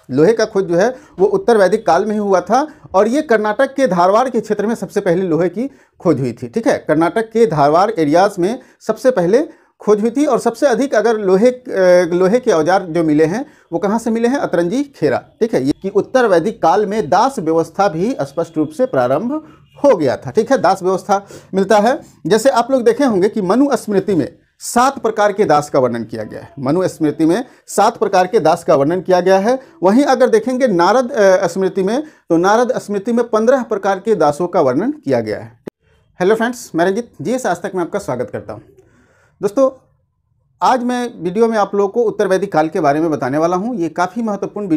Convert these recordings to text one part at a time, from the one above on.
लोहे का खोज जो है वो उत्तर वैदिक काल में ही हुआ था और ये कर्नाटक के धारवाड़ के क्षेत्र में सबसे पहले लोहे की खोज हुई थी। ठीक है, कर्नाटक के धारवाड़ एरियाज में सबसे पहले खोज हुई थी और सबसे अधिक अगर लोहे के औजार जो मिले हैं वो कहाँ से मिले हैं? अतरंजी खेरा। ठीक है, ये कि उत्तर वैदिक काल में दास व्यवस्था भी स्पष्ट रूप से प्रारंभ हो गया था। ठीक है, दास व्यवस्था मिलता है। जैसे आप लोग देखे होंगे कि मनुस्मृति में 7 प्रकार के दास का वर्णन किया गया है। मनुस्मृति में 7 प्रकार के दास का वर्णन किया गया है। वहीं अगर देखेंगे नारद स्मृति में, तो नारद स्मृति में 15 प्रकार के दासों का वर्णन किया गया है। हेलो फ्रेंड्स, मैं रंजित जीएस आज तक में आपका स्वागत करता हूँ। दोस्तों, आज मैं वीडियो में आप लोगों को उत्तर वैदिक काल के बारे में बताने वाला हूँ। ये काफ़ी महत्वपूर्ण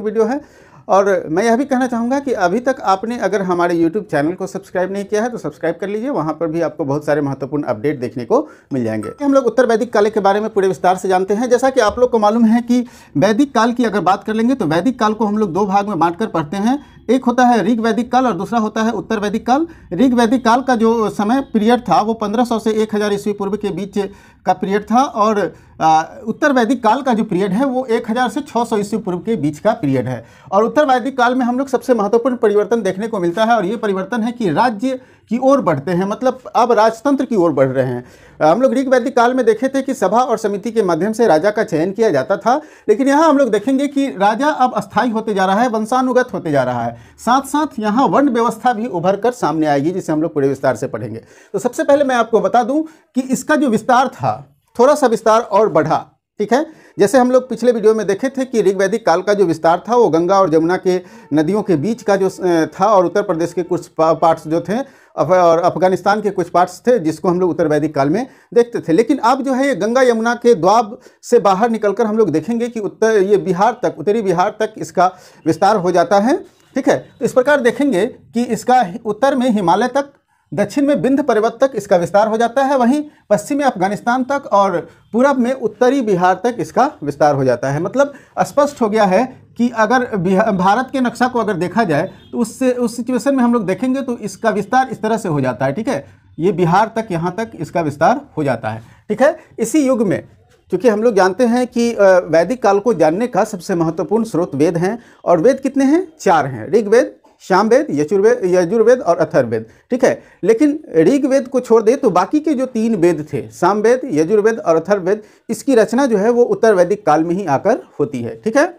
वीडियो है और मैं यह भी कहना चाहूँगा कि अभी तक आपने अगर हमारे YouTube चैनल को सब्सक्राइब नहीं किया है तो सब्सक्राइब कर लीजिए। वहाँ पर भी आपको बहुत सारे महत्वपूर्ण अपडेट देखने को मिल जाएंगे। हम लोग उत्तर वैदिक काल के बारे में पूरे विस्तार से जानते हैं। जैसा कि आप लोग को मालूम है कि वैदिक काल की अगर बात कर लेंगे तो वैदिक काल को हम लोग 2 भाग में बांटकर पढ़ते हैं। एक होता है ऋग वैदिक काल और दूसरा होता है उत्तर वैदिक काल। ऋग वैदिक काल का जो समय पीरियड था वो 1500 से 1000 ईस्वी पूर्व के बीच का पीरियड था और उत्तर वैदिक काल का जो पीरियड है वो 1000 से 600 ईस्वी पूर्व के बीच का पीरियड है। और उत्तर वैदिक काल में हम लोग सबसे महत्वपूर्ण परिवर्तन देखने को मिलता है और ये परिवर्तन है कि राज्य की ओर बढ़ते हैं, मतलब अब राजतंत्र की ओर बढ़ रहे हैं। हम लोग ऋग वैदिक काल में देखे थे कि सभा और समिति के माध्यम से राजा का चयन किया जाता था, लेकिन यहाँ हम लोग देखेंगे कि राजा अब अस्थायी होते जा रहा है, वंशानुगत होते जा रहा है। साथ साथ यहाँ वर्ण व्यवस्था भी उभर कर सामने आएगी, जिसे हम लोग पूरे विस्तार से पढ़ेंगे। तो सबसे पहले मैं आपको बता दूं कि इसका जो विस्तार था थोड़ा सा विस्तार और बढ़ा। ठीक है, जैसे हम लोग पिछले वीडियो में देखे थे कि ऋग वैदिक काल का जो विस्तार था वो गंगा और जमुना के नदियों के बीच का जो था और उत्तर प्रदेश के कुछ पार्ट्स जो थे और अफगानिस्तान के कुछ पार्ट्स थे जिसको हम लोग उत्तर वैदिक काल में देखते थे। लेकिन अब जो है ये गंगा यमुना के द्वाब से बाहर निकलकर हम लोग देखेंगे कि उत्तरी बिहार तक इसका विस्तार हो जाता है। ठीक है, तो इस प्रकार देखेंगे कि इसका उत्तर में हिमालय तक, दक्षिण में विंध्य पर्वत तक इसका विस्तार हो जाता है, वहीं पश्चिम में अफगानिस्तान तक और पूरब में उत्तरी बिहार तक इसका विस्तार हो जाता है। मतलब स्पष्ट हो गया है कि अगर भारत के नक्शा को अगर देखा जाए तो उस सिचुएशन में हम लोग देखेंगे तो इसका विस्तार इस तरह से हो जाता है। ठीक है, ये बिहार तक, यहाँ तक इसका विस्तार हो जाता है। ठीक है, इसी युग में क्योंकि हम लोग जानते हैं कि वैदिक काल को जानने का सबसे महत्वपूर्ण स्रोत वेद हैं और वेद कितने हैं? 4 हैं। ऋग्वेद, सामवेद, यजुर्वेद और अथर्ववेद। ठीक है, लेकिन ऋग्वेद को छोड़ दे तो बाकी के जो 3 वेद थे, सामवेद, यजुर्वेद और अथर्ववेद, इसकी रचना जो है वो उत्तर वैदिक काल में ही आकर होती है। ठीक है,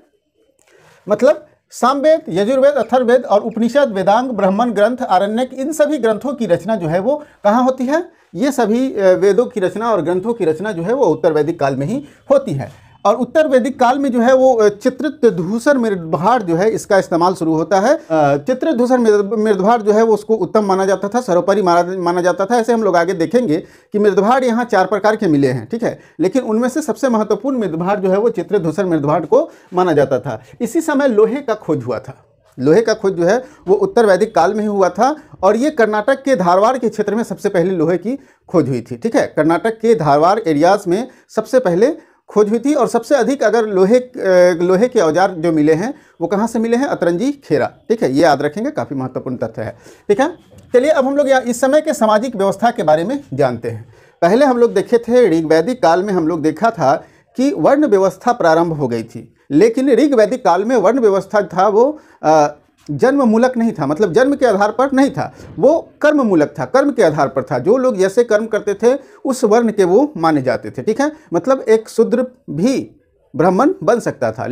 मतलब सामवेद, यजुर्वेद, अथर्ववेद और उपनिषद, वेदांग, ब्राह्मण ग्रंथ, आरण्यक, इन सभी ग्रंथों की रचना जो है वो कहाँ होती है? ये सभी वेदों की रचना और ग्रंथों की रचना जो है वो उत्तर वैदिक काल में ही होती है। और उत्तर वैदिक काल में जो है वो चित्रित धूसर मृदभार जो है इसका इस्तेमाल शुरू होता है। चित्रित धूसर मृदभार जो है वो उसको उत्तम माना जाता था, सर्वोपरि माना जाता था। ऐसे हम लोग आगे देखेंगे कि मृदभार यहाँ 4 प्रकार के मिले हैं। ठीक है, लेकिन उनमें से सबसे महत्वपूर्ण मृदभार जो है वो चित्रित धूसर मृदभार को माना जाता था। इसी समय लोहे का खोज हुआ था। लोहे का खोज जो है वो उत्तर वैदिक काल में ही हुआ था और ये कर्नाटक के धारवाड़ के क्षेत्र में सबसे पहले लोहे की खोज हुई थी। ठीक है, कर्नाटक के धारवाड़ एरियाज में सबसे पहले खोज हुई थी और सबसे अधिक अगर लोहे के औजार जो मिले हैं वो कहाँ से मिले हैं? अतरंजी खेरा। ठीक है, ये याद रखेंगे, काफ़ी महत्वपूर्ण तथ्य है। ठीक है, चलिए अब हम लोग इस समय के सामाजिक व्यवस्था के बारे में जानते हैं। पहले हम लोग देखे थे ऋग वैदिक काल में हम लोग देखा था कि वर्ण व्यवस्था प्रारंभ हो गई थी, लेकिन ऋग वैदिक काल में वर्ण व्यवस्था था वो जन्म मूलक नहीं था, मतलब जन्म के आधार पर नहीं था, वो कर्म मूलक था, कर्म के आधार पर था। जो लोग जैसे कर्म करते थे उस वर्ण के वो माने जाते थे। ठीक है, मतलब एक शूद्र भी ब्राह्मण बन सकता था।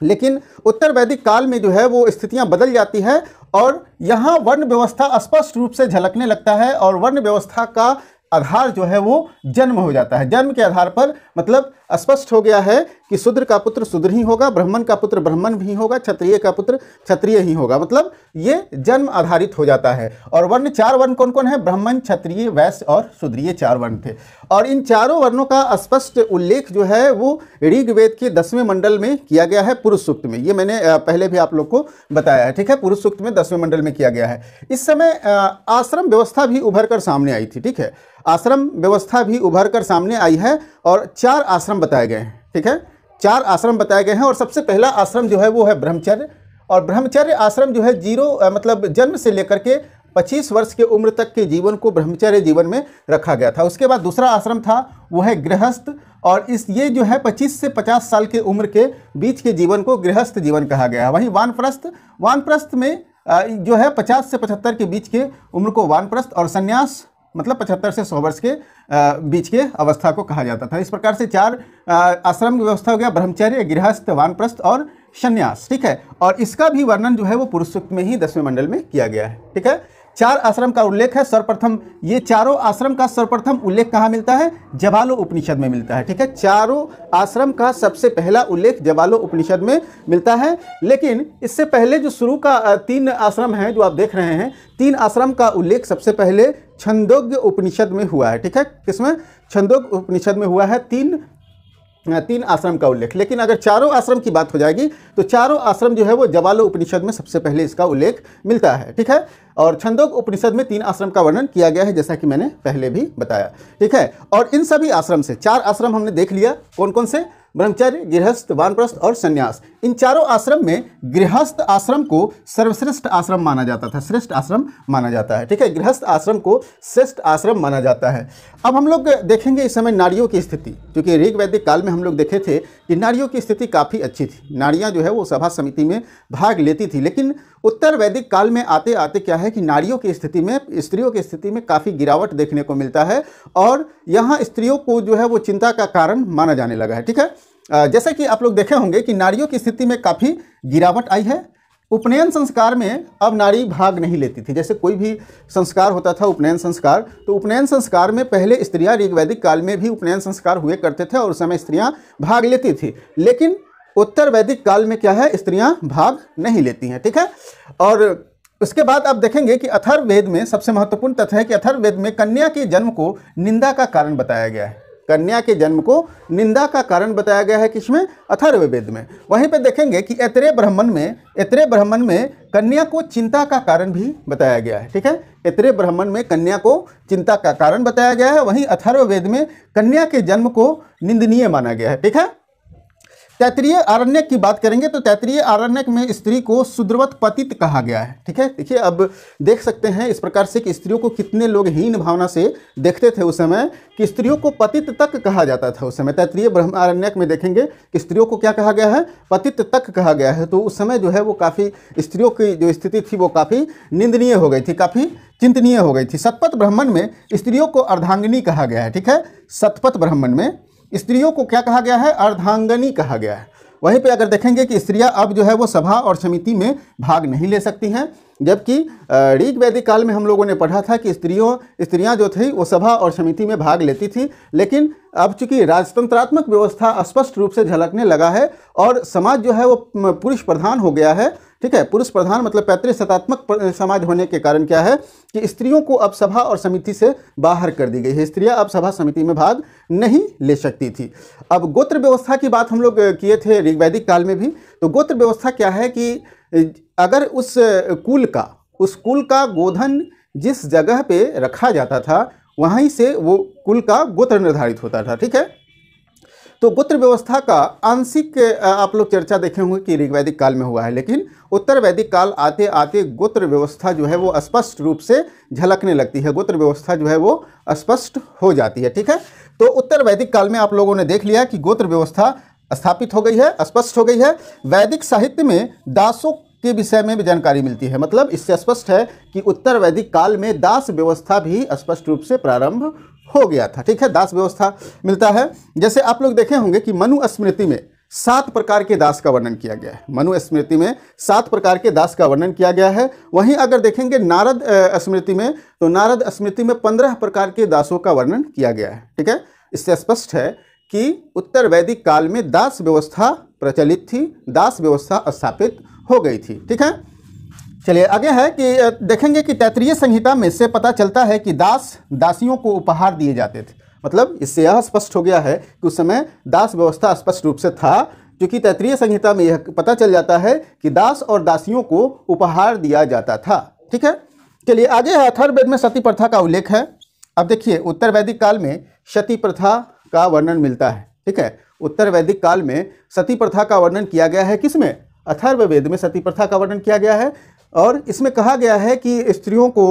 लेकिन उत्तर वैदिक काल में जो है वो स्थितियां बदल जाती है और यहाँ वर्ण व्यवस्था स्पष्ट रूप से झलकने लगता है और वर्ण व्यवस्था का आधार जो है वो जन्म हो जाता है। जन्म के आधार पर मतलब स्पष्ट हो गया है कि शूद्र का पुत्र शूद्र ही होगा, ब्राह्मण का पुत्र ब्राह्मण भी होगा, क्षत्रिय का पुत्र क्षत्रिय ही होगा। मतलब ये जन्म आधारित हो जाता है। और वर्ण 4 वर्ण कौन कौन है? ब्राह्मण, क्षत्रिय, वैश्य और शूद्र, ये 4 वर्ण थे। और इन चारों वर्णों का स्पष्ट उल्लेख जो है वो ऋग्वेद के 10वें मंडल में किया गया है, पुरुष सूक्त में। ये मैंने पहले भी आप लोग को बताया है। ठीक है, पुरुष सूक्त में 10वें मंडल में किया गया है। इस समय आश्रम व्यवस्था भी उभर कर सामने आई थी। ठीक है, आश्रम व्यवस्था भी उभर कर सामने आई है और 4 आश्रम बताए गए हैं। ठीक है, 4 आश्रम बताए गए हैं और सबसे पहला आश्रम जो है वो है ब्रह्मचर्य। और ब्रह्मचर्य आश्रम जो है मतलब जन्म से लेकर के 25 वर्ष के उम्र तक के जीवन को ब्रह्मचर्य जीवन में रखा गया था। उसके बाद दूसरा आश्रम था वो है गृहस्थ, और ये जो है 25 से 50 साल के उम्र के बीच के जीवन को गृहस्थ जीवन कहा गया है। वहीं वानप्रस्थ में जो है 50 से 75 के बीच के उम्र को वानप्रस्थ, और संन्यास मतलब 75 से 100 वर्ष के बीच के अवस्था को कहा जाता था। इस प्रकार से 4 आश्रम की व्यवस्था हो गया, ब्रह्मचर्य, गृहस्थ, वानप्रस्थ और संन्यास। ठीक है, और इसका भी वर्णन जो है वो पुरुष सूक्त में ही 10वें मंडल में किया गया है। ठीक है, 4 आश्रम का उल्लेख है। सर्वप्रथम ये चारों आश्रम का सर्वप्रथम उल्लेख कहाँ मिलता है? जबालो उपनिषद में मिलता है। ठीक है, चारों आश्रम का सबसे पहला उल्लेख जबालो उपनिषद में मिलता है। लेकिन इससे पहले जो शुरू का 3 आश्रम हैं जो आप देख रहे हैं, 3 आश्रम का उल्लेख सबसे पहले छंदोग्य उपनिषद में हुआ है। ठीक है, किसमें? छंदोग्य उपनिषद में हुआ है 3 आश्रम का उल्लेख। लेकिन अगर चारों आश्रम की बात हो जाएगी तो चारों आश्रम जो है वो जबालो उपनिषद में सबसे पहले इसका उल्लेख मिलता है। ठीक है, और छंदोग्य उपनिषद में 3 आश्रम का वर्णन किया गया है, जैसा कि मैंने पहले भी बताया। ठीक है, और इन सभी आश्रम से 4 आश्रम हमने देख लिया, कौन कौन से? ब्रह्मचर्य, गृहस्थ, वानप्रस्थ और संन्यास। इन चारों आश्रम में गृहस्थ आश्रम को सर्वश्रेष्ठ आश्रम माना जाता था, श्रेष्ठ आश्रम माना जाता है। ठीक है, गृहस्थ आश्रम को श्रेष्ठ आश्रम माना जाता है। अब हम लोग देखेंगे इस समय नारियों की स्थिति, क्योंकि ऋग वैदिक काल में हम लोग देखे थे कि नारियों की स्थिति काफ़ी अच्छी थी। नारियां जो है वो सभा समिति में भाग लेती थी। लेकिन उत्तर वैदिक काल में आते आते क्या है कि नारियों की स्थिति में, स्त्रियों की स्थिति में काफ़ी गिरावट देखने को मिलता है, और यहाँ स्त्रियों को जो है वो चिंता का कारण माना जाने लगा है। ठीक है, जैसा कि आप लोग देखे होंगे कि नारियों की स्थिति में काफ़ी गिरावट आई है। उपनयन संस्कार में अब नारी भाग नहीं लेती थी। जैसे कोई भी संस्कार होता था, उपनयन संस्कार, तो उपनयन संस्कार में पहले स्त्रियां, ऋग वैदिक काल में भी उपनयन संस्कार हुए करते थे और उस समय स्त्रियां भाग लेती थी। लेकिन उत्तर वैदिक काल में क्या है, स्त्रियां भाग नहीं लेती हैं। ठीक है, और उसके बाद आप देखेंगे कि अथर्ववेद में सबसे महत्वपूर्ण तथ्य है कि अथर्ववेद में कन्या के जन्म को निंदा का कारण बताया गया है। कन्या के जन्म को निंदा का कारण बताया गया है, किसमें? अथर्ववेद में। वहीं पे देखेंगे कि ऐतरेय ब्राह्मण में कन्या को चिंता का कारण भी बताया गया है। ठीक है, ऐतरेय ब्राह्मण में कन्या को चिंता का कारण बताया गया है। वहीं अथर्ववेद में कन्या के जन्म को निंदनीय माना गया है। ठीक है, तैत्तिरीय आरण्यक की बात करेंगे तो तैत्तिरीय आरण्यक में स्त्री को शूद्रवत पतित कहा गया है। ठीक है, देखिए अब देख सकते हैं इस प्रकार से कि स्त्रियों को कितने लोग हीन भावना से देखते थे उस समय, कि स्त्रियों को पतित तक कहा जाता था उस समय। तैत्तिरीय आरण्यक में देखेंगे कि स्त्रियों को क्या कहा गया है? पतित तक कहा गया है। तो उस समय जो है वो काफ़ी स्त्रियों की जो स्थिति थी वो काफ़ी निंदनीय हो गई थी, काफ़ी चिंतनीय हो गई थी। शतपथ ब्राह्मण में स्त्रियों को अर्धांगिनी कहा गया है। ठीक है, शतपथ ब्राह्मण में स्त्रियों को क्या कहा गया है? अर्धांगनी कहा गया है। वहीं पे अगर देखेंगे कि स्त्रियां अब जो है वो सभा और समिति में भाग नहीं ले सकती हैं, जबकि ऋग वैदिक काल में हम लोगों ने पढ़ा था कि स्त्रियां जो थी वो सभा और समिति में भाग लेती थी। लेकिन अब चूंकि राजतंत्रात्मक व्यवस्था स्पष्ट रूप से झलकने लगा है और समाज जो है वो पुरुष प्रधान हो गया है। ठीक है, पुरुष प्रधान मतलब पैतृसत्तात्मक समाज होने के कारण क्या है कि स्त्रियों को अब सभा और समिति से बाहर कर दी गई है। स्त्रियां अब सभा समिति में भाग नहीं ले सकती थी। अब गोत्र व्यवस्था की बात हम लोग किए थे ऋग वैदिक काल में भी। तो गोत्र व्यवस्था क्या है कि अगर उस कुल का गोधन जिस जगह पे रखा जाता था वहीं से वो कुल का गोत्र निर्धारित होता था। ठीक है, तो गोत्र व्यवस्था का आंशिक आप लोग चर्चा देखे होंगे कि ऋग वैदिक काल में हुआ है, लेकिन उत्तर वैदिक काल आते आते गोत्र व्यवस्था जो है वो स्पष्ट रूप से झलकने लगती है। गोत्र व्यवस्था जो है वो स्पष्ट हो जाती है। ठीक है, तो उत्तर वैदिक काल में आप लोगों ने देख लिया कि गोत्र व्यवस्था स्थापित हो गई है, स्पष्ट हो गई है। वैदिक साहित्य में दासों के विषय में भी जानकारी मिलती है। मतलब इससे स्पष्ट है कि उत्तर वैदिक काल में दास व्यवस्था भी स्पष्ट रूप से प्रारंभ हो गया था। ठीक है, दास व्यवस्था मिलता है। जैसे आप लोग देखे होंगे कि मनु स्मृति में 7 प्रकार के दास का वर्णन किया गया है। मनु स्मृति में 7 प्रकार के दास का वर्णन किया गया है। वहीं अगर देखेंगे नारद स्मृति में, तो नारद स्मृति में 15 प्रकार के दासों का वर्णन किया गया है। ठीक है, इससे स्पष्ट है कि उत्तर वैदिक काल में दास व्यवस्था प्रचलित थी, दास व्यवस्था स्थापित हो गई थी। ठीक है, चलिए आगे है कि देखेंगे कि तैत्तिरीय संहिता में से पता चलता है कि दासियों को उपहार दिए जाते थे। मतलब इससे यह स्पष्ट हो गया है कि उस समय दास व्यवस्था स्पष्ट रूप से था, क्योंकि तैत्तिरीय संहिता में यह पता चल जाता है कि दास और दासियों को उपहार दिया जाता था। ठीक है, चलिए आगे है। अथर्ववेद में सती प्रथा का उल्लेख है। अब देखिए उत्तर वैदिक काल में सती प्रथा का वर्णन मिलता है। ठीक है, उत्तर वैदिक काल में सती प्रथा का वर्णन किया गया है। किसमें? अथर्ववेद में सती प्रथा का वर्णन किया गया है। और इसमें कहा गया है कि स्त्रियों को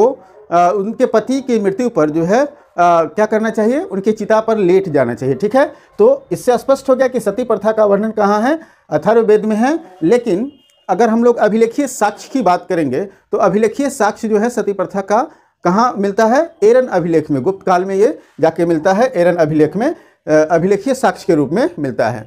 उनके पति की मृत्यु पर जो है क्या करना चाहिए, उनके चिता पर लेट जाना चाहिए। ठीक है, तो इससे स्पष्ट हो गया कि सती प्रथा का वर्णन कहाँ है, अथर्ववेद में है। लेकिन अगर हम लोग अभिलेखीय साक्ष्य की बात करेंगे तो अभिलेखीय साक्ष्य जो है सती प्रथा का कहाँ मिलता है, एरन अभिलेख में, गुप्त काल में ये जाके मिलता है, एरन अभिलेख में अभिलेखीय साक्ष्य के रूप में मिलता है।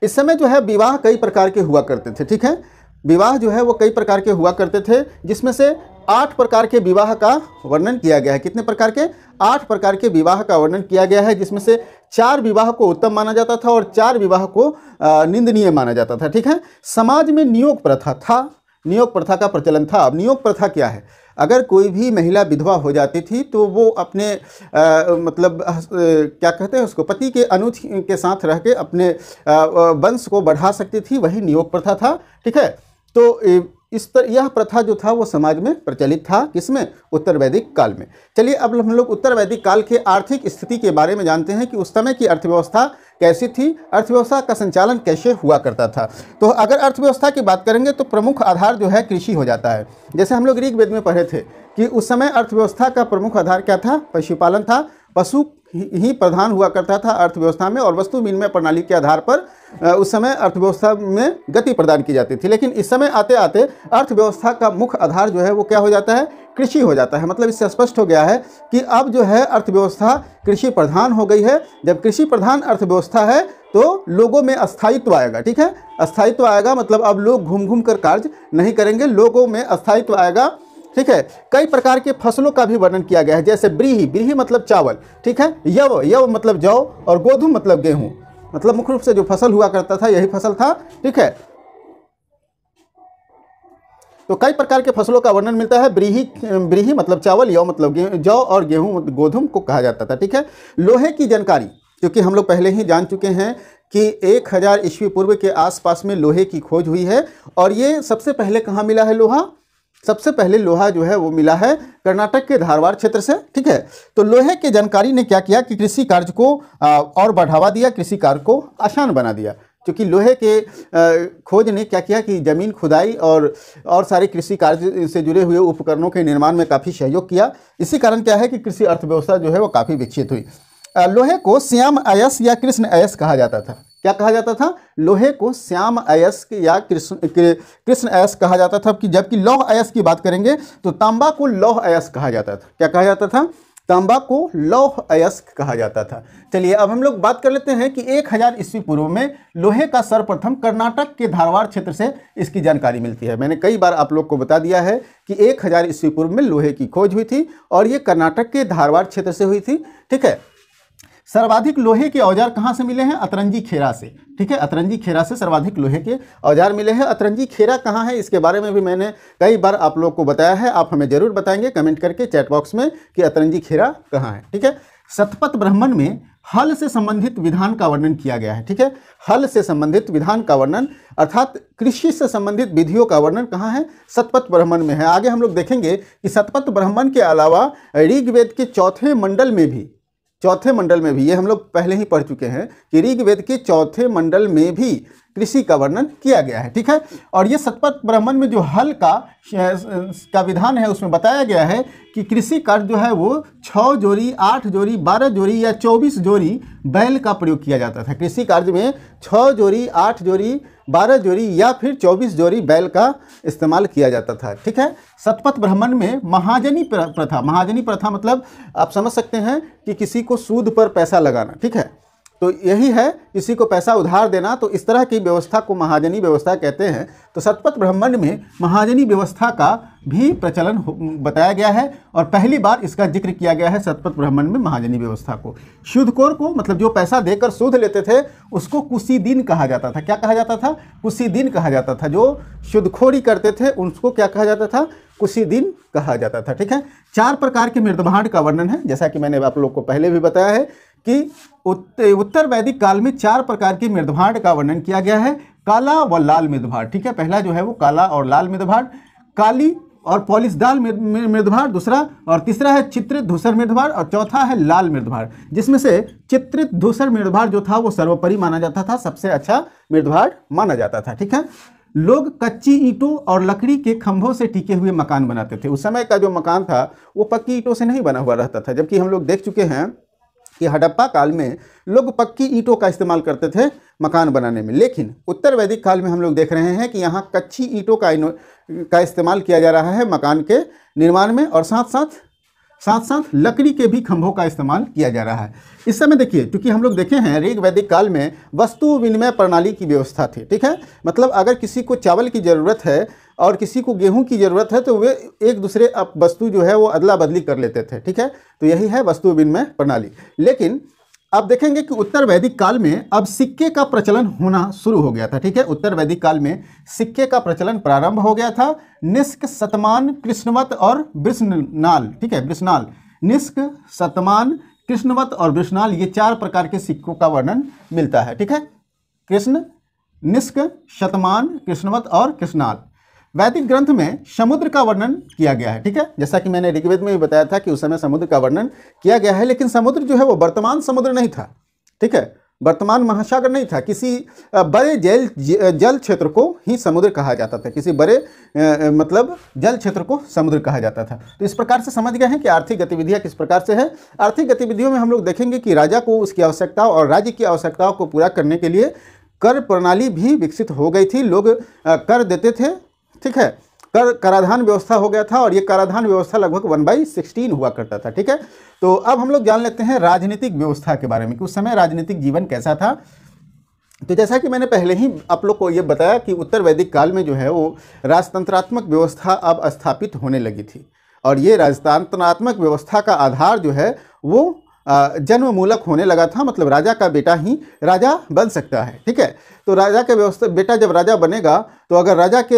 इस समय जो है विवाह कई प्रकार के हुआ करते थे। ठीक है, विवाह जो है वो कई प्रकार के हुआ करते थे, जिसमें से 8 प्रकार के विवाह का वर्णन किया गया है। कितने प्रकार के, 8 प्रकार के विवाह का वर्णन किया गया है, जिसमें से 4 विवाह को उत्तम माना जाता था और 4 विवाह को निंदनीय माना जाता था। ठीक है, समाज में नियोग प्रथा था, नियोग प्रथा का प्रचलन था। अब नियोग प्रथा क्या है, अगर कोई भी महिला विधवा हो जाती थी तो वो अपने मतलब क्या कहते हैं उसको, पति के अनुज के साथ रह के अपने वंश को बढ़ा सकती थी, वही नियोग प्रथा था। ठीक है, तो यह प्रथा जो था वो समाज में प्रचलित था, किसमें, उत्तर वैदिक काल में। चलिए अब हम लोग उत्तर वैदिक काल के आर्थिक स्थिति के बारे में जानते हैं कि उस समय की अर्थव्यवस्था कैसी थी, अर्थव्यवस्था का संचालन कैसे हुआ करता था। तो अगर अर्थव्यवस्था की बात करेंगे तो प्रमुख आधार जो है कृषि हो जाता है। जैसे हम लोग ऋग्वेद में पढ़े थे कि उस समय अर्थव्यवस्था का प्रमुख आधार क्या था, पशुपालन था। पशु ही प्रधान हुआ करता था अर्थव्यवस्था में, और वस्तु विनिमय प्रणाली के आधार पर उस समय अर्थव्यवस्था में गति प्रदान की जाती थी। लेकिन इस समय आते आते अर्थव्यवस्था का मुख्य आधार जो है वो क्या हो जाता है, कृषि हो जाता है। मतलब इससे स्पष्ट हो गया है कि अब जो है अर्थव्यवस्था कृषि प्रधान हो गई है। जब कृषि प्रधान अर्थव्यवस्था है तो लोगों में स्थायित्व आएगा। ठीक है, स्थायित्व आएगा मतलब अब लोग घूम घूम कर कार्य नहीं करेंगे, लोगों में स्थायित्व आएगा। ठीक है, कई प्रकार के फसलों का भी वर्णन किया गया है, जैसे ब्रीही, ब्रीही मतलब चावल। ठीक है, यव, यव मतलब जौ, और गोधूम मतलब गेहूं। मतलब मुख्य रूप से जो फसल हुआ करता था यही फसल था। ठीक है, तो कई प्रकार के फसलों का वर्णन मिलता है। ब्रीही, ब्रीही मतलब चावल, यव मतलब जौ, और गेहूं गोधूम को कहा जाता था। ठीक है, लोहे की जानकारी, क्योंकि हम लोग पहले ही जान चुके हैं कि 1000 ईस्वी पूर्व के आसपास में लोहे की खोज हुई है। और ये सबसे पहले कहाँ मिला है लोहा, सबसे पहले लोहा जो है वो मिला है कर्नाटक के धारवाड़ क्षेत्र से। ठीक है, तो लोहे की जानकारी ने क्या किया कि कृषि कार्य को और बढ़ावा दिया, कृषि कार्य को आसान बना दिया। क्योंकि लोहे के खोज ने क्या किया कि जमीन खुदाई और सारे कृषि कार्य से जुड़े हुए उपकरणों के निर्माण में काफ़ी सहयोग किया। इसी कारण क्या है कि कृषि अर्थव्यवस्था जो है वो काफ़ी विकसित हुई। लोहे को श्याम अयस्क या कृष्ण अयस्क कहा जाता था। क्या कहा जाता था, लोहे को श्याम अयस्क या कृष्ण अयस्क कहा जाता था। जबकि लौह अयस्क की बात करेंगे तो तांबा को लौह अयस्क कहा जाता था। क्या कहा जाता था, तांबा को लौह अयस्क कहा जाता था। चलिए अब हम लोग बात कर लेते हैं कि 1000 ईस्वी पूर्व में लोहे का सर्वप्रथम कर्नाटक के धारवाड़ क्षेत्र से इसकी जानकारी मिलती है। मैंने कई बार आप लोग को बता दिया है कि 1000 ईस्वी पूर्व में लोहे की खोज हुई थी और ये कर्नाटक के धारवाड़ क्षेत्र से हुई थी। ठीक है, सर्वाधिक लोहे के औजार कहाँ से मिले हैं, अतरंजी खेरा से। ठीक है, अतरंजी खेरा से सर्वाधिक लोहे के औजार मिले हैं। अतरंजी खेरा कहाँ है, इसके बारे में भी मैंने कई बार आप लोग को बताया है। आप हमें जरूर बताएंगे कमेंट करके चैट बॉक्स में कि अतरंजी खेरा कहाँ है। ठीक है, शतपथ ब्राह्मण में हल से संबंधित विधान का वर्णन किया गया है। ठीक है, हल से संबंधित विधान का वर्णन अर्थात कृषि से संबंधित विधियों का वर्णन कहाँ है, शतपथ ब्राह्मण में है। आगे हम लोग देखेंगे कि शतपथ ब्राह्मण के अलावा ऋग्वेद के चौथे मंडल में भी ये हम लोग पहले ही पढ़ चुके हैं कि ऋग्वेद के चौथे मंडल में भी कृषि का वर्णन किया गया है। ठीक है, और ये शतपथ ब्राह्मण में जो हल का विधान है उसमें बताया गया है कि कृषि कार्य जो है वो 6 जोड़ी, 8 जोड़ी, 12 जोड़ी या 24 जोड़ी बैल का प्रयोग किया जाता था। कृषि कार्य में 6 जोड़ी, 8 जोड़ी, 12 जोड़ी या फिर 24 जोड़ी बैल का इस्तेमाल किया जाता था। ठीक है, शतपथ ब्राह्मण में महाजनी प्रथा मतलब आप समझ सकते हैं कि किसी को सूद पर पैसा लगाना। ठीक है, तो यही है, किसी को पैसा उधार देना, तो इस तरह की व्यवस्था को महाजनी व्यवस्था कहते हैं। तो शतपथ ब्राह्मण में महाजनी व्यवस्था का भी प्रचलन बताया गया है और पहली बार इसका जिक्र किया गया है शतपथ ब्राह्मण में महाजनी व्यवस्था को। सूदखोर को मतलब जो पैसा देकर सूद लेते थे उसको कुसीदीन कहा जाता था। क्या कहा जाता था, कुसीदीन कहा जाता था। जो सूदखोरी करते थे उनको क्या कहा जाता था, कुसीदीन कहा जाता था। ठीक है, 4 प्रकार के मृदभांड का वर्णन है, जैसा कि मैंने आप लोग को पहले भी बताया है कि उत्तर वैदिक काल में 4 प्रकार के मृदभांड का वर्णन किया गया है, काला व लाल मृदभांड। ठीक है, पहला जो है वो काला और लाल मृदभांड, काली और पॉलिशदार मृदभांड दूसरा, और तीसरा है चित्रित धूसर मृदभांड, और चौथा है लाल मृदभांड, जिसमें से चित्रित धूसर मृदभांड जो था वो सर्वोपरि माना जाता था, सबसे अच्छा मृदभांड माना जाता था। ठीक है, लोग कच्ची ईंटों और लकड़ी के खंभों से टिके हुए मकान बनाते थे। उस समय का जो मकान था वो पक्की ईंटों से नहीं बना हुआ रहता था, जबकि हम लोग देख चुके हैं कि हड़प्पा काल में लोग पक्की ईंटों का इस्तेमाल करते थे मकान बनाने में। लेकिन उत्तर वैदिक काल में हम लोग देख रहे हैं कि यहाँ कच्ची ईंटों का इस्तेमाल किया जा रहा है मकान के निर्माण में, और साथ साथ लकड़ी के भी खंभों का इस्तेमाल किया जा रहा है। इस समय देखिए, क्योंकि हम लोग देखे हैं ऋग वैदिक काल में वस्तु विनिमय प्रणाली की व्यवस्था थी, ठीक है। मतलब अगर किसी को चावल की ज़रूरत है और किसी को गेहूं की ज़रूरत है तो वे एक दूसरे वस्तु जो है वो अदला बदली कर लेते थे, ठीक है। तो यही है वस्तु विनिमय प्रणाली। लेकिन अब देखेंगे कि उत्तर वैदिक काल में अब सिक्के का प्रचलन होना शुरू हो गया था, ठीक है। उत्तर वैदिक काल में सिक्के का प्रचलन प्रारंभ हो गया था। निष्क, शतमान, कृष्णवत और वृषनाल, ठीक है, वृषनाल, निष्क, शतमान, कृष्णवत और वृषनाल, ये 4 प्रकार के सिक्कों का वर्णन मिलता है, ठीक है। कृष्ण, निष्क, शतमान, कृष्णवत और कृष्णाल। वैदिक ग्रंथ में समुद्र का वर्णन किया गया है, ठीक है। जैसा कि मैंने ऋग्वेद में भी बताया था कि उस समय समुद्र का वर्णन किया गया है, लेकिन समुद्र जो है वो वर्तमान समुद्र नहीं था, ठीक है, वर्तमान महासागर नहीं था। किसी बड़े जल क्षेत्र को ही समुद्र कहा जाता था, किसी बड़े मतलब जल क्षेत्र को समुद्र कहा जाता था। तो इस प्रकार से समझ गए हैं कि आर्थिक गतिविधियाँ किस प्रकार से है। आर्थिक गतिविधियों में हम लोग देखेंगे कि राजा को उसकी आवश्यकताओं और राज्य की आवश्यकताओं को पूरा करने के लिए कर प्रणाली भी विकसित हो गई थी। लोग कर देते थे, ठीक है, कराधान व्यवस्था हो गया था, और ये कराधान व्यवस्था लगभग 1/16 हुआ करता था, ठीक है। तो अब हम लोग जान लेते हैं राजनीतिक व्यवस्था के बारे में कि उस समय राजनीतिक जीवन कैसा था। तो जैसा कि मैंने पहले ही आप लोग को ये बताया कि उत्तर वैदिक काल में जो है वो राजतंत्रात्मक व्यवस्था अब स्थापित होने लगी थी, और ये राजतंत्रात्मक व्यवस्था का आधार जो है वो जन्ममूलक होने लगा था। मतलब राजा का बेटा ही राजा बन सकता है, ठीक है। तो राजा का बेटा जब राजा बनेगा तो अगर राजा के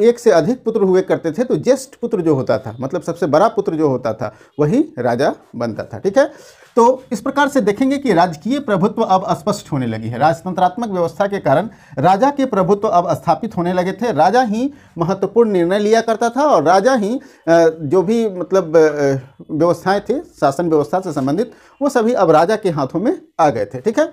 एक से अधिक पुत्र हुए करते थे तो ज्येष्ठ पुत्र जो होता था, मतलब सबसे बड़ा पुत्र जो होता था, वही राजा बनता था, ठीक है। तो इस प्रकार से देखेंगे कि राजकीय प्रभुत्व अब स्पष्ट होने लगी है। राजतंत्रात्मक व्यवस्था के कारण राजा के प्रभुत्व अब स्थापित होने लगे थे। राजा ही महत्वपूर्ण निर्णय लिया करता था, और राजा ही जो भी मतलब व्यवस्थाएं थी शासन व्यवस्था से संबंधित, वो सभी अब राजा के हाथों में आ गए थे, ठीक है।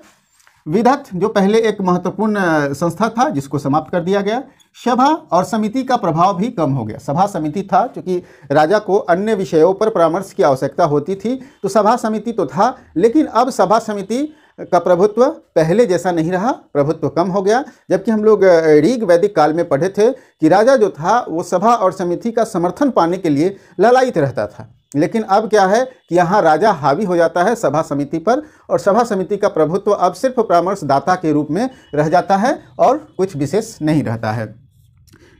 विधत जो पहले एक महत्वपूर्ण संस्था था जिसको समाप्त कर दिया गया। सभा और समिति का प्रभाव भी कम हो गया। सभा समिति था, क्योंकि राजा को अन्य विषयों पर परामर्श की आवश्यकता होती थी, तो सभा समिति तो था, लेकिन अब सभा समिति का प्रभुत्व पहले जैसा नहीं रहा, प्रभुत्व कम हो गया। जबकि हम लोग ऋग वैदिक काल में पढ़े थे कि राजा जो था वो सभा और समिति का समर्थन पाने के लिए ललायित रहता था। लेकिन अब क्या है कि यहाँ राजा हावी हो जाता है सभा समिति पर, और सभा समिति का प्रभुत्व अब सिर्फ परामर्शदाता के रूप में रह जाता है और कुछ विशेष नहीं रहता है।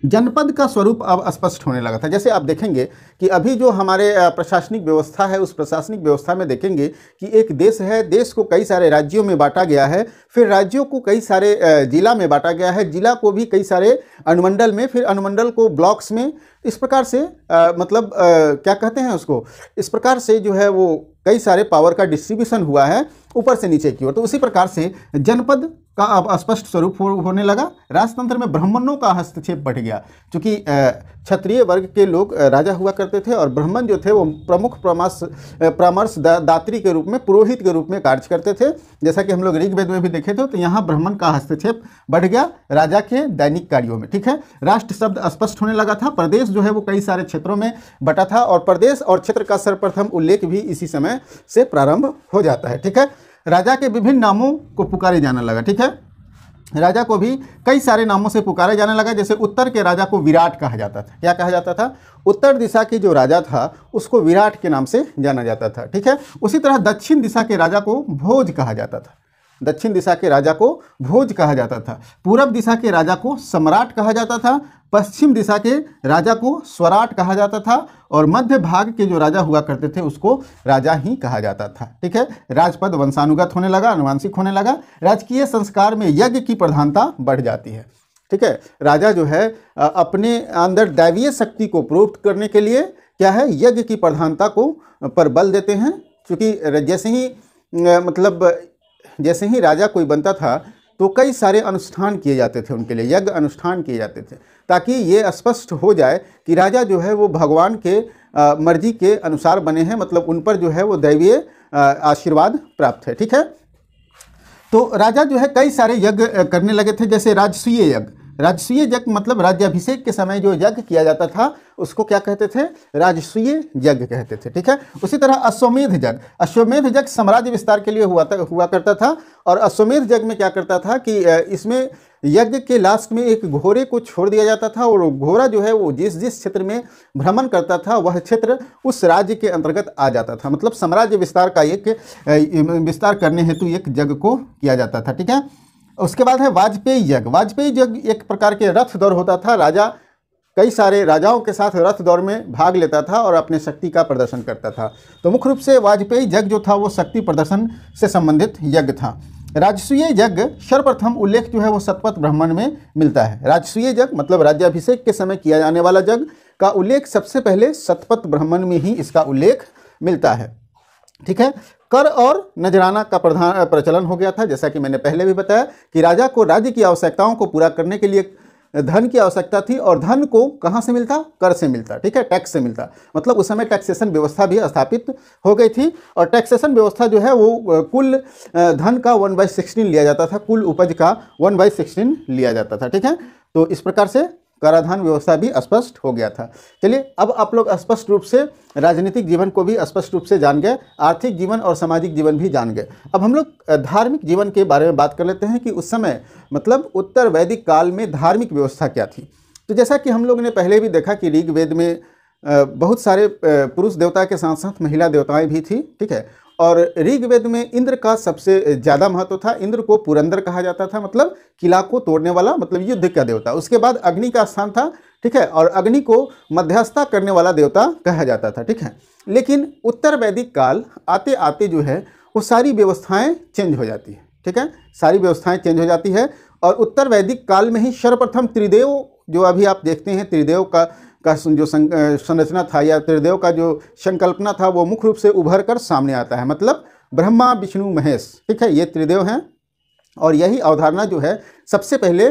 जनपद का स्वरूप अब स्पष्ट होने लगा था। जैसे आप देखेंगे कि अभी जो हमारे प्रशासनिक व्यवस्था है, उस प्रशासनिक व्यवस्था में देखेंगे कि एक देश है, देश को कई सारे राज्यों में बांटा गया है, फिर राज्यों को कई सारे जिला में बांटा गया है, जिला को भी कई सारे अनुमंडल में, फिर अनुमंडल को ब्लॉक्स में, इस प्रकार से मतलब क्या कहते हैं उसको, इस प्रकार से जो है वो कई सारे पावर का डिस्ट्रीब्यूशन हुआ है ऊपर से नीचे की ओर। तो उसी प्रकार से जनपद का अब स्पष्ट स्वरूप होने लगा। राजतंत्र में ब्राह्मणों का हस्तक्षेप बढ़ गया, क्योंकि क्षत्रिय वर्ग के लोग राजा हुआ करते थे, और ब्राह्मण जो थे वो प्रमुख परामर्शदात्री के रूप में, पुरोहित के रूप में कार्य करते थे। जैसा कि हम लोग ऋग्वेद में भी देखे थे, तो यहाँ ब्राह्मण का हस्तक्षेप बढ़ गया राजा के दैनिक कार्यों में, ठीक है। राष्ट्र शब्द स्पष्ट होने लगा था। प्रदेश जो है वो कई सारे क्षेत्रों में बटा था, और प्रदेश और क्षेत्र का सर्वप्रथम उल्लेख भी इसी समय से प्रारंभ हो जाता है, ठीक है। राजा के विभिन्न नामों को पुकारे जाने लगा, ठीक है। राजा को भी कई सारे नामों से पुकारा जाने लगा। जैसे उत्तर के राजा को विराट कहा जाता था। क्या कहा जाता था? उत्तर दिशा की जो राजा था उसको विराट के नाम से जाना जाता था, ठीक है। उसी तरह दक्षिण दिशा के राजा को भोज कहा जाता था। दक्षिण दिशा के राजा को भोज कहा जाता था। पूरब दिशा के राजा को सम्राट कहा जाता था। पश्चिम दिशा के राजा को स्वराट कहा जाता था, और मध्य भाग के जो राजा हुआ करते थे उसको राजा ही कहा जाता था, ठीक है। राजपद वंशानुगत होने लगा, अनुवांशिक होने लगा। राजकीय संस्कार में यज्ञ की प्रधानता बढ़ जाती है, ठीक है। राजा जो है अपने अंदर दैवीय शक्ति को प्रूव करने के लिए क्या है, यज्ञ की प्रधानता को पर बल देते हैं। क्योंकि जैसे ही राजा कोई बनता था तो कई सारे अनुष्ठान किए जाते थे उनके लिए, यज्ञ अनुष्ठान किए जाते थे, ताकि ये स्पष्ट हो जाए कि राजा जो है वो भगवान के मर्जी के अनुसार बने हैं, मतलब उन पर जो है वो दैवीय आशीर्वाद प्राप्त है, ठीक है। तो राजा जो है कई सारे यज्ञ करने लगे थे, जैसे राजसूय यज्ञ। राजसूय यज्ञ मतलब राज्याभिषेक के समय जो यज्ञ किया जाता था उसको क्या कहते थे? राजसूय यज्ञ कहते थे। ठीक है। उसी तरह अश्वमेध यज्ञ, अश्वमेध यज्ञ साम्राज्य विस्तार के लिए हुआ करता था। और अश्वमेध यज्ञ में क्या करता था कि इसमें यज्ञ के लास्ट में एक घोड़े को छोड़ दिया जाता था और घोड़ा जो है वो जिस जिस क्षेत्र में भ्रमण करता था वह क्षेत्र उस राज्य के अंतर्गत आ जाता था। मतलब साम्राज्य विस्तार का एक विस्तार करने हेतु एक यज्ञ को किया जाता था। ठीक है। उसके बाद है वाजपेयी यज्ञ। वाजपेयी यज्ञ एक प्रकार के रथ दौड़ होता था। राजा कई सारे राजाओं के साथ रथ दौड़ में भाग लेता था और अपने शक्ति का प्रदर्शन करता था। तो मुख्य रूप से वाजपेयी यज्ञ जो था वो शक्ति प्रदर्शन से संबंधित यज्ञ था। राजसूय यज्ञ सर्वप्रथम उल्लेख जो है वो शतपथ ब्राह्मण में मिलता है। राजसूय यज्ञ मतलब राज्याभिषेक के समय किया जाने वाला यज्ञ का उल्लेख सबसे पहले शतपथ ब्राह्मण में ही इसका उल्लेख मिलता है। ठीक है। कर और नजराना का प्रचलन हो गया था। जैसा कि मैंने पहले भी बताया कि राजा को राज्य की आवश्यकताओं को पूरा करने के लिए धन की आवश्यकता थी और धन को कहाँ से मिलता? कर से मिलता। ठीक है, टैक्स से मिलता। मतलब उस समय टैक्सेशन व्यवस्था भी स्थापित हो गई थी और टैक्सेशन व्यवस्था जो है वो कुल धन का 1/16 लिया जाता था, कुल उपज का 1/16 लिया जाता था। ठीक है, तो इस प्रकार से कराधान व्यवस्था भी स्पष्ट हो गया था। चलिए अब आप लोग स्पष्ट रूप से राजनीतिक जीवन को भी स्पष्ट रूप से जान गए, आर्थिक जीवन और सामाजिक जीवन भी जान गए। अब हम लोग धार्मिक जीवन के बारे में बात कर लेते हैं कि उस समय मतलब उत्तर वैदिक काल में धार्मिक व्यवस्था क्या थी। तो जैसा कि हम लोग ने पहले भी देखा कि ऋग्वेद में बहुत सारे पुरुष देवता के साथ साथ महिला देवताएं भी थी। ठीक है, और ऋग्वेद में इंद्र का सबसे ज़्यादा महत्व था। इंद्र को पुरंदर कहा जाता था, मतलब किला को तोड़ने वाला, मतलब युद्ध का देवता। उसके बाद अग्नि का स्थान था। ठीक है, और अग्नि को मध्यस्थता करने वाला देवता कहा जाता था। ठीक है, लेकिन उत्तर वैदिक काल आते आते जो है वो सारी व्यवस्थाएं चेंज हो जाती है। ठीक है, सारी व्यवस्थाएं चेंज हो जाती है और उत्तर वैदिक काल में ही सर्वप्रथम त्रिदेव जो अभी आप देखते हैं, त्रिदेव का जो संरचना था या त्रिदेव का जो संकल्पना था वो मुख्य रूप से उभर कर सामने आता है। मतलब ब्रह्मा विष्णु महेश, ठीक है, ये त्रिदेव हैं और यही अवधारणा जो है सबसे पहले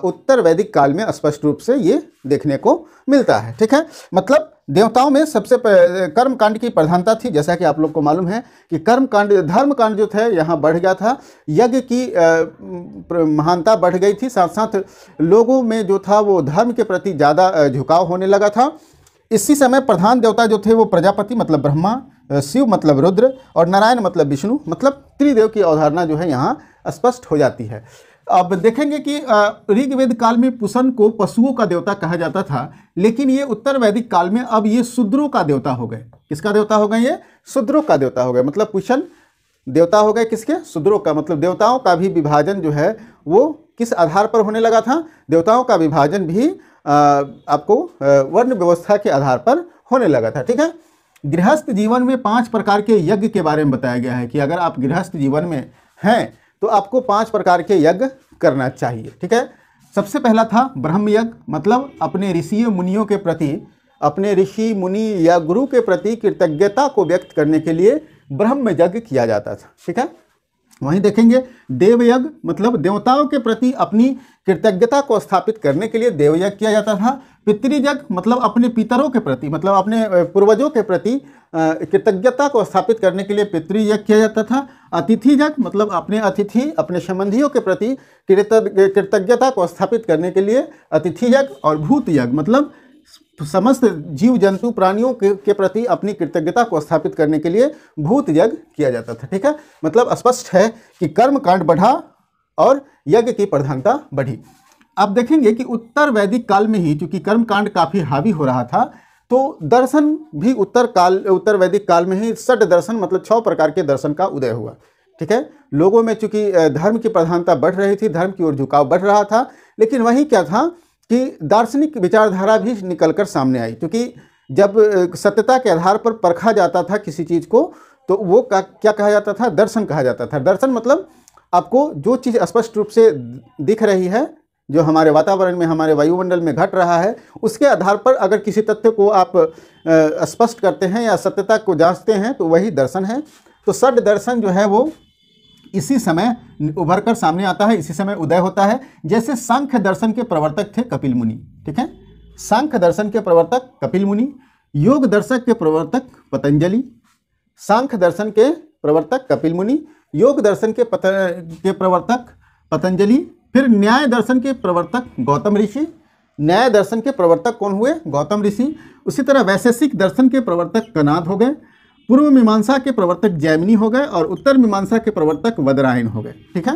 उत्तर वैदिक काल में स्पष्ट रूप से ये देखने को मिलता है। ठीक है, मतलब देवताओं में सबसे कर्मकांड की प्रधानता थी। जैसा कि आप लोग को मालूम है कि कर्मकांड, धर्मकांड जो थे यहाँ बढ़ गया था, यज्ञ की महानता बढ़ गई थी, साथ साथ लोगों में जो था वो धर्म के प्रति ज़्यादा झुकाव होने लगा था। इसी समय प्रधान देवता जो थे वो प्रजापति मतलब ब्रह्मा, शिव मतलब रुद्र और नारायण मतलब विष्णु, मतलब त्रिदेव की अवधारणा जो है यहाँ स्पष्ट हो जाती है। अब देखेंगे कि ऋग्वेद काल में पुषण को पशुओं का देवता कहा जाता था, लेकिन ये उत्तर वैदिक काल में अब ये शूद्रों का देवता हो गए। किसका देवता हो गए? ये शूद्रों का देवता हो गए। मतलब पुषण देवता हो गए किसके? शूद्रों का। मतलब देवताओं का भी विभाजन जो है वो किस आधार पर होने लगा था? देवताओं का विभाजन भी आपको वर्ण व्यवस्था के आधार पर होने लगा था। ठीक है, गृहस्थ जीवन में 5 प्रकार के यज्ञ के बारे में बताया गया है कि अगर आप गृहस्थ जीवन में हैं तो आपको 5 प्रकार के यज्ञ करना चाहिए। ठीक है, सबसे पहला था ब्रह्म यज्ञ, मतलब अपने ऋषि मुनियों के प्रति, अपने ऋषि मुनि या गुरु के प्रति कृतज्ञता को व्यक्त करने के लिए ब्रह्म यज्ञ किया जाता था। ठीक है, वहीं देखेंगे देव यज्ञ, मतलब देवताओं के प्रति अपनी कृतज्ञता को स्थापित करने के लिए देव यज्ञ किया जाता था। पितृयज्ञ मतलब अपने पितरों के प्रति, मतलब अपने पूर्वजों के प्रति कृतज्ञता को स्थापित करने के लिए पितृयज्ञ किया जाता था। अतिथि यज्ञ मतलब अपने अतिथि, अपने संबंधियों के प्रति कृतज्ञता को स्थापित करने के लिए अतिथि यज्ञ। और भूत यज्ञ मतलब समस्त जीव जंतु प्राणियों के प्रति अपनी कृतज्ञता को स्थापित करने के लिए भूत यज्ञ किया जाता था। ठीक है, मतलब स्पष्ट है कि कर्म कांड बढ़ा और यज्ञ की प्रधानता बढ़ी। अब देखेंगे कि उत्तर वैदिक काल में ही चूंकि कर्म कांड काफ़ी हावी हो रहा था, तो दर्शन भी उत्तर वैदिक काल में ही षट दर्शन मतलब 6 प्रकार के दर्शन का उदय हुआ। ठीक है, लोगों में चूंकि धर्म की प्रधानता बढ़ रही थी, धर्म की ओर झुकाव बढ़ रहा था, लेकिन वहीं क्या था कि दार्शनिक विचारधारा भी निकलकर सामने आई। क्योंकि जब सत्यता के आधार पर परखा जाता था किसी चीज़ को तो वो क्या कहा जाता था? दर्शन कहा जाता था। दर्शन मतलब आपको जो चीज़ स्पष्ट रूप से दिख रही है, जो हमारे वातावरण में, हमारे वायुमंडल में घट रहा है, उसके आधार पर अगर किसी तथ्य को आप स्पष्ट करते हैं या सत्यता को जांचते हैं तो वही दर्शन है। तो षट दर्शन जो है वो इसी समय उभर कर सामने आता है, इसी समय उदय होता है। जैसे सांख्य दर्शन के प्रवर्तक थे कपिल मुनि। ठीक है, सांख्य दर्शन के प्रवर्तक कपिल मुनि, योग दर्शक के प्रवर्तक पतंजलि। सांख्य दर्शन के प्रवर्तक कपिल मुनि, योग दर्शन के प्रवर्तक पतंजलि, फिर न्याय दर्शन के प्रवर्तक गौतम ऋषि, न्याय दर्शन के प्रवर्तक कौन हुए? गौतम ऋषि। उसी तरह वैशेषिक दर्शन के प्रवर्तक कनाद हो गए, पूर्व मीमांसा के प्रवर्तक जैमिनी हो गए और उत्तर मीमांसा के प्रवर्तक वदरायण हो गए। ठीक है,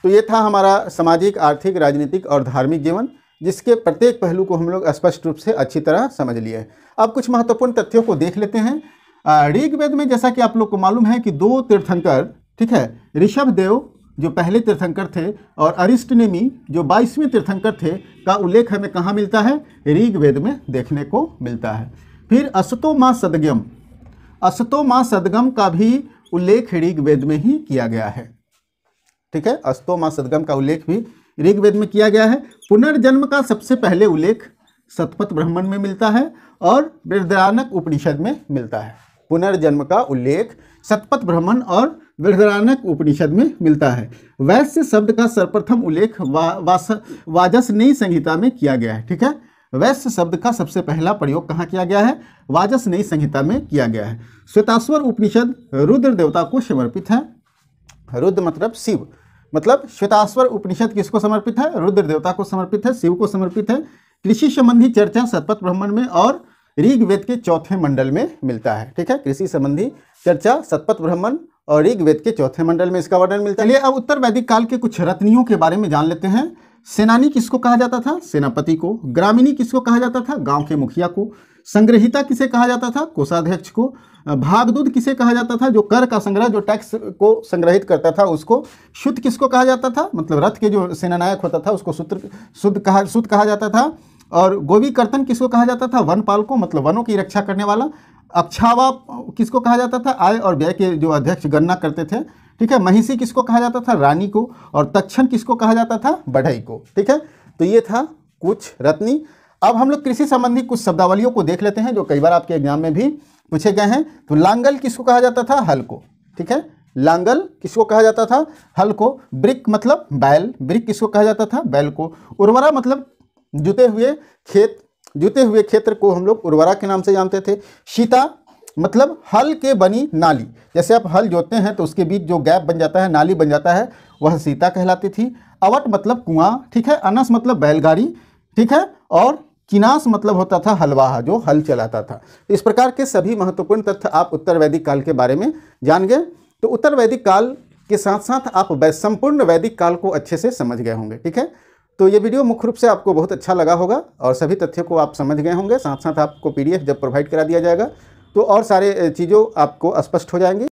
तो ये था हमारा सामाजिक, आर्थिक, राजनीतिक और धार्मिक जीवन, जिसके प्रत्येक पहलू को हम लोग स्पष्ट रूप से अच्छी तरह समझ लिए। अब कुछ महत्वपूर्ण तथ्यों को देख लेते हैं। ऋग्वेद में जैसा कि आप लोग को मालूम है कि 2 तीर्थंकर, ठीक है, ऋषभ देव जो पहले तीर्थंकर थे और अरिष्टनेमी जो 22वें तीर्थंकर थे, का उल्लेख हमें कहाँ मिलता है? ऋग्वेद में देखने को मिलता है। फिर अश्वतो मा सदगम, अश्वतो मा सदगम का भी उल्लेख ऋग्वेद में ही किया गया है। ठीक है, अश्वतो मा सदगम का उल्लेख भी ऋग्वेद में किया गया है। पुनर्जन्म का सबसे पहले उल्लेख शतपथ ब्राह्मण में मिलता है और बृहदारण्यक उपनिषद में मिलता है। पुनर्जन्म का उल्लेख शतपथ ब्राह्मण और बृहदारण्यक उपनिषद में मिलता है। वैश्य शब्द का सर्वप्रथम उल्लेख वाजसनेयी संहिता में किया गया है। ठीक है, वैश्य शब्द का सबसे पहला प्रयोग कहाँ किया गया है? वाजसनेयी संहिता में किया गया है। श्वेताश्वर उपनिषद रुद्र देवता को समर्पित है। रुद्र मतलब शिव, मतलब श्वेताश्वर उपनिषद किसको समर्पित है? रुद्र देवता को समर्पित है, शिव को समर्पित है। कृषि संबंधी चर्चा शतपथ ब्राह्मण में और ऋग्वेद के 4थे मंडल में मिलता है। ठीक है, कृषि संबंधी चर्चा शतपथ ब्राह्मण और ऋग्वेद के 4थे मंडल में इसका वर्णन मिलता है। चलिए अब उत्तर वैदिक काल के कुछ रत्नियों के बारे में जान लेते हैं। सेनानी किसको कहा जाता था? सेनापति को। ग्रामीणी किसको कहा जाता था? गांव के मुखिया को। संग्रहिता किसे कहा जाता था? कोषाध्यक्ष को। भागदूत किसे कहा जाता था? जो कर का संग्रह, जो टैक्स को संग्रहित करता था उसको। शुद्ध किसको कहा जाता था? मतलब रथ के जो सेनानायक होता था उसको शुद्ध कहा जाता था। और गोवी कर्तन किसको कहा जाता था? वनपाल को, मतलब वनों की रक्षा करने वाला। अक्षावा किसको कहा जाता था? आय और व्यय के जो अध्यक्ष गणना करते थे। ठीक है, महिषी किसको कहा जाता था? रानी को। और तक्षण किसको कहा जाता था? बढ़ई को। ठीक है, तो ये था कुछ रत्नी। अब हम लोग कृषि संबंधी कुछ शब्दावलियों को देख लेते हैं जो कई बार आपके एग्जाम में भी पूछे गए हैं। तो लांगल किसको कहा जाता था? हल को। ठीक है, लांगल किसको कहा जाता था? हल को। ब्रिक मतलब बैल, ब्रिक किसको कहा जाता था? बैल को। उर्वरा मतलब जुते हुए खेत, जुते हुए क्षेत्र को हम लोग उर्वरा के नाम से जानते थे। शीता मतलब हल के बनी नाली, जैसे आप हल जोतते हैं तो उसके बीच जो गैप बन जाता है, नाली बन जाता है, वह सीता कहलाती थी। अवट मतलब कुआं। ठीक है, अनस मतलब बैलगाड़ी। ठीक है, और किनास मतलब होता था हलवाहा, जो हल चलाता था। इस प्रकार के सभी महत्वपूर्ण तथ्य आप उत्तर वैदिक काल के बारे में जान गए। तो उत्तर वैदिक काल के साथ साथ आप संपूर्ण वैदिक काल को अच्छे से समझ गए होंगे। ठीक है, तो ये वीडियो मुख्य रूप से आपको बहुत अच्छा लगा होगा और सभी तथ्यों को आप समझ गए होंगे। साथ साथ आपको PDF जब प्रोवाइड करा दिया जाएगा तो और सारे चीज़ों आपको स्पष्ट हो जाएंगी।